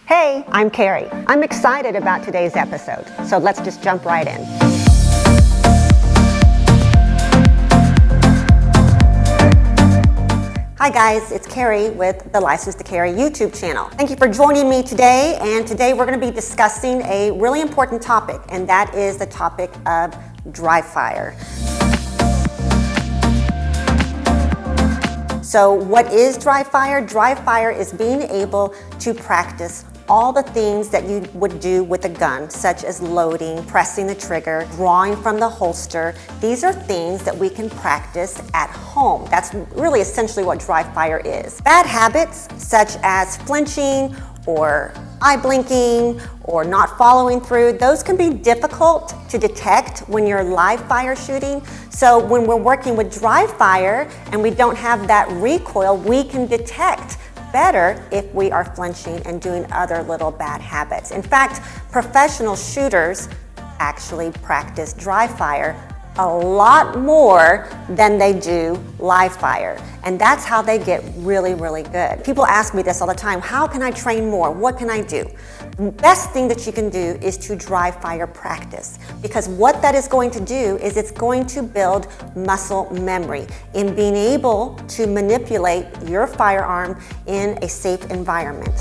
Hey, I'm Kari. I'm excited about today's episode, so let's just jump right in. Hi guys, it's Kari with the License to Carry YouTube channel. Thank you for joining me today, and today we're going to be discussing a really important topic, and that is the topic of dry fire. So what is dry fire? Dry fire is being able to practice all the things that you would do with a gun, such as loading, pressing the trigger, drawing from the holster. These are things that we can practice at home. That's really essentially what dry fire is. Bad habits, such as flinching or eye blinking or not following through, those can be difficult to detect when you're live fire shooting. So when we're working with dry fire and we don't have that recoil, we can detect better if we are flinching and doing other little bad habits. In fact, professional shooters actually practice dry fire a lot more than they do live fire. And that's how they get really, really good. People ask me this all the time, how can I train more? What can I do? The best thing that you can do is to dry fire practice, because what that is going to do is it's going to build muscle memory in being able to manipulate your firearm in a safe environment.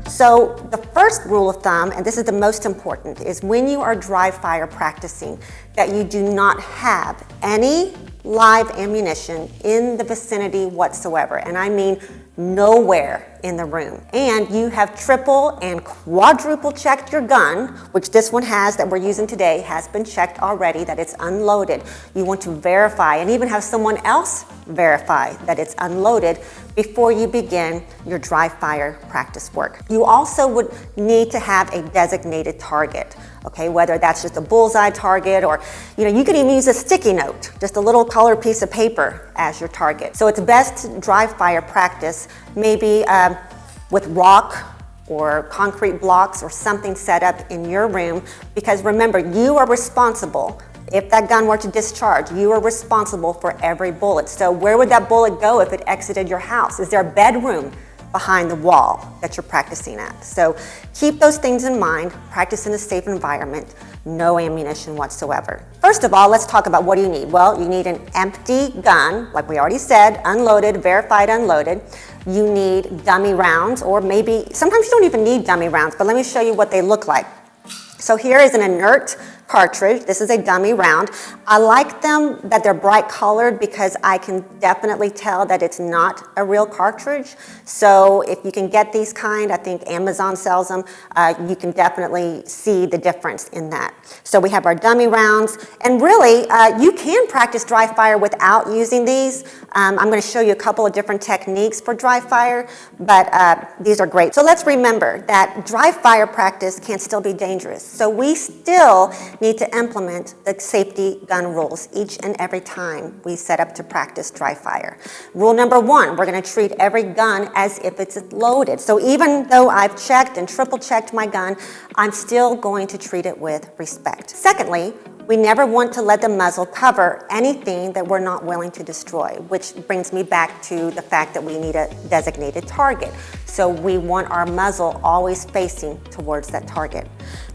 So the first rule of thumb, and this is the most important, is when you are dry fire practicing, that you do not have any live ammunition in the vicinity whatsoever. And I mean nowhere in the room. And you have triple and quadruple checked your gun, which this one has that we're using today has been checked already that it's unloaded. You want to verify and even have someone else verify that it's unloaded before you begin your dry fire practice work. You also would need to have a designated target. Okay, whether that's just a bullseye target or, you can even use a sticky note, just a little colored piece of paper as your target. So it's best to dry fire practice maybe with rock or concrete blocks or something set up in your room, because remember, you are responsible. If that gun were to discharge, you are responsible for every bullet. So where would that bullet go if it exited your house? Is there a bedroom behind the wall that you're practicing at? So keep those things in mind, practice in a safe environment, no ammunition whatsoever. First of all, let's talk about what do you need. Well, you need an empty gun, like we already said, unloaded, verified unloaded. You need dummy rounds, or maybe, sometimes you don't even need dummy rounds, but let me show you what they look like. So here is an inert cartridge. This is a dummy round. I like them that they're bright colored because I can definitely tell that it's not a real cartridge. So if you can get these kind, I think Amazon sells them, you can definitely see the difference in that. So we have our dummy rounds, and really you can practice dry fire without using these. I'm going to show you a couple of different techniques for dry fire, but these are great. So let's remember that dry fire practice can still be dangerous. So we still need to implement the safety gun rules each and every time we set up to practice dry fire. Rule number one, we're going to treat every gun as if it's loaded. So even though I've checked and triple checked my gun, I'm still going to treat it with respect. Secondly, we never want to let the muzzle cover anything that we're not willing to destroy, which brings me back to the fact that we need a designated target. So we want our muzzle always facing towards that target.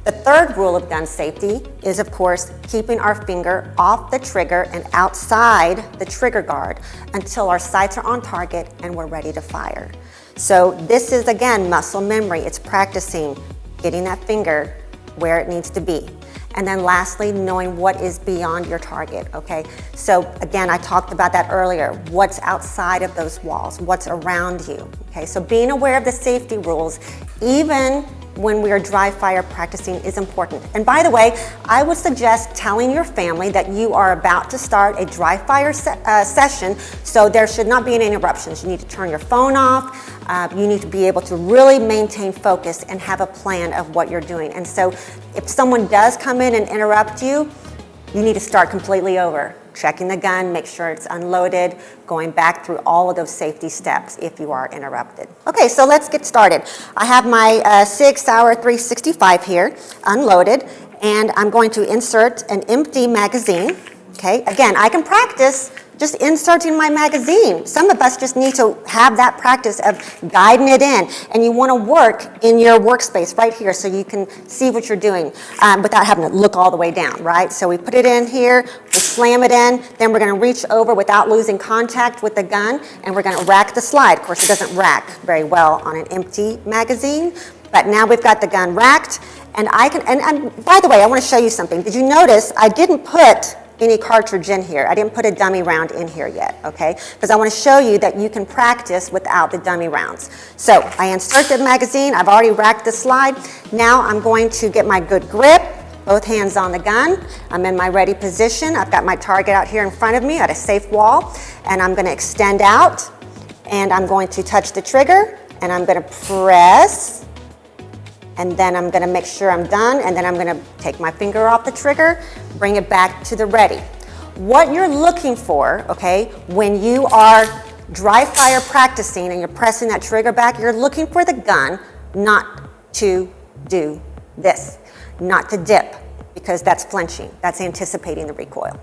The third rule of gun safety is, of course, keeping our finger off the trigger and outside the trigger guard until our sights are on target and we're ready to fire. So this is, again, muscle memory. It's practicing getting that finger where it needs to be. And then lastly, knowing what is beyond your target, okay? So again, I talked about that earlier. What's outside of those walls? What's around you, okay? So being aware of the safety rules, even when we are dry fire practicing, is important. And by the way, I would suggest telling your family that you are about to start a dry fire session, so there should not be any interruptions. You need to turn your phone off. You need to be able to really maintain focus and have a plan of what you're doing. And so if someone does come in and interrupt you, you need to start completely over. Checking the gun, make sure it's unloaded, going back through all of those safety steps if you are interrupted. Okay, so let's get started. I have my 6 Sauer 365 here, unloaded, and I'm going to insert an empty magazine. Okay, again, I can practice just inserting my magazine. Some of us just need to have that practice of guiding it in, and you want to work in your workspace right here so you can see what you're doing without having to look all the way down, right? So we put it in here, we slam it in, then we're going to reach over without losing contact with the gun, and we're going to rack the slide. Of course, it doesn't rack very well on an empty magazine, but now we've got the gun racked, and and by the way, I want to show you something. Did you notice I didn't put any cartridge in here? I didn't put a dummy round in here yet, okay? Because I want to show you that you can practice without the dummy rounds. So I insert the magazine, I've already racked the slide. Now I'm going to get my good grip, both hands on the gun. I'm in my ready position. I've got my target out here in front of me at a safe wall, and I'm going to extend out, and I'm going to touch the trigger, and I'm going to press, and then I'm going to make sure I'm done, and then I'm going to take my finger off the trigger, bring it back to the ready. What you're looking for, okay, when you are dry fire practicing and you're pressing that trigger back, you're looking for the gun not to do this, not to dip, because that's flinching, that's anticipating the recoil.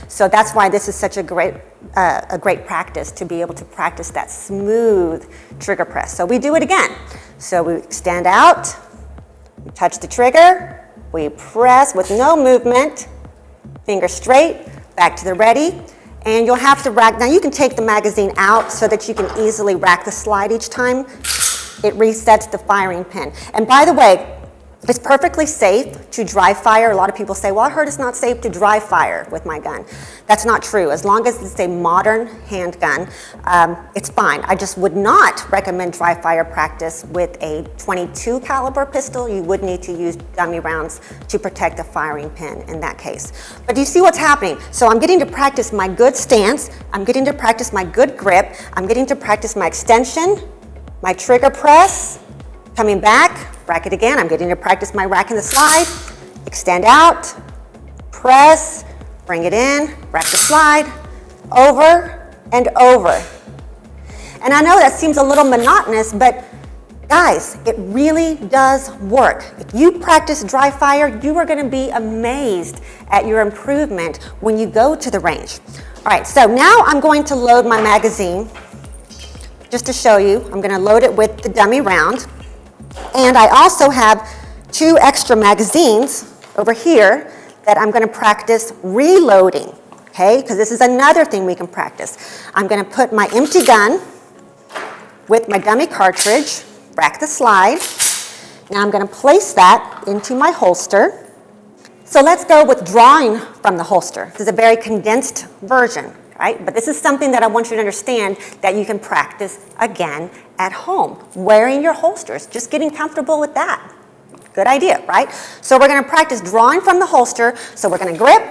So that's why this is such a great practice, to be able to practice that smooth trigger press. So we do it again. So we extend out, we touch the trigger, we press with no movement, finger straight, back to the ready, and you'll have to rack. Now you can take the magazine out so that you can easily rack the slide each time. It resets the firing pin. And by the way, it's perfectly safe to dry fire. A lot of people say, well, I heard it's not safe to dry fire with my gun. That's not true. As long as it's a modern handgun, it's fine. I just would not recommend dry fire practice with a .22 caliber pistol. You would need to use dummy rounds to protect the firing pin in that case. But do you see what's happening? So I'm getting to practice my good stance. I'm getting to practice my good grip. I'm getting to practice my extension, my trigger press, coming back, rack it again. I'm getting to practice my racking the slide, extend out, press, bring it in, rack the slide, over and over. And I know that seems a little monotonous, but guys, it really does work. If you practice dry fire, you are going to be amazed at your improvement when you go to the range. All right, so now I'm going to load my magazine. Just to show you, I'm going to load it with the dummy round. And I also have 2 extra magazines over here that I'm going to practice reloading, okay? Because this is another thing we can practice. I'm going to put my empty gun with my dummy cartridge, rack the slide. Now I'm going to place that into my holster. So let's go with drawing from the holster. This is a very condensed version, right? But this is something that I want you to understand that you can practice again at home, wearing your holsters, just getting comfortable with that. Good idea, right? So we're going to practice drawing from the holster. So we're going to grip,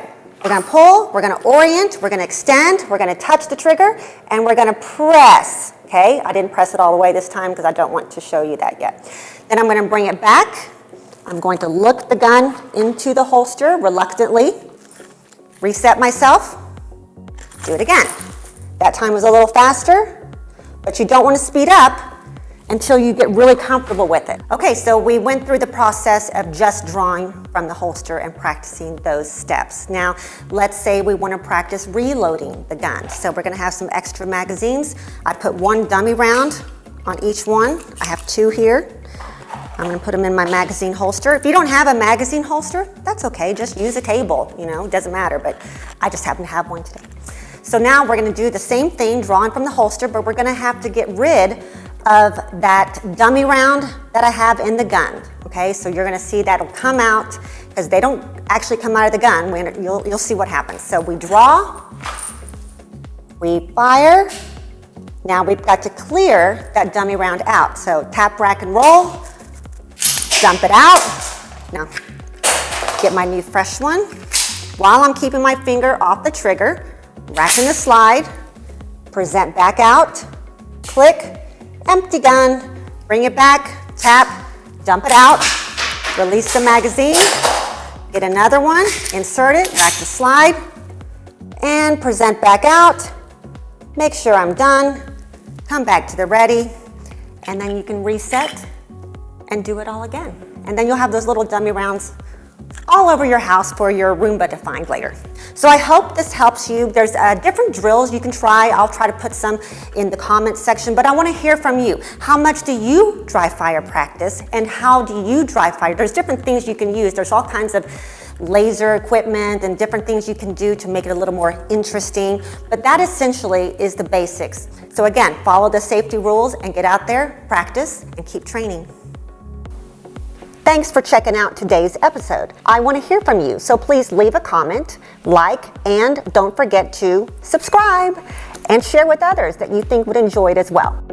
we're going to pull, we're going to orient, we're going to extend, we're going to touch the trigger, and we're going to press, okay? I didn't press it all the way this time because I don't want to show you that yet. Then I'm going to bring it back. I'm going to look the gun into the holster reluctantly, reset myself, do it again. That time was a little faster, but you don't want to speed up until you get really comfortable with it. Okay, so we went through the process of just drawing from the holster and practicing those steps. Now, let's say we want to practice reloading the gun. So we're going to have some extra magazines. I put 1 dummy round on each one. I have 2 here. I'm going to put them in my magazine holster. If you don't have a magazine holster, that's okay. Just use a cable, you know, it doesn't matter, but I just happen to have one today. So now we're going to do the same thing, drawing from the holster, but we're going to have to get rid of that dummy round that I have in the gun. Okay, so you're going to see that'll come out, because they don't actually come out of the gun. You'll see what happens. So we draw, we fire. Now we've got to clear that dummy round out. So tap, rack, and roll, dump it out. Now get my new fresh one. While I'm keeping my finger off the trigger, racking the slide, present back out, click, empty gun, bring it back, tap, dump it out, release the magazine, get another one, insert it, rack the slide, and present back out. Make sure I'm done, come back to the ready, and then you can reset and do it all again. And then you'll have those little dummy rounds all over your house for your Roomba to find later. So I hope this helps you. There's different drills you can try. I'll try to put some in the comments section, but I want to hear from you. How much do you dry fire practice, and how do you dry fire? There's different things you can use. There's all kinds of laser equipment and different things you can do to make it a little more interesting, but that essentially is the basics. So again, follow the safety rules and get out there, practice, and keep training. Thanks for checking out today's episode. I want to hear from you, so please leave a comment, like, and don't forget to subscribe and share with others that you think would enjoy it as well.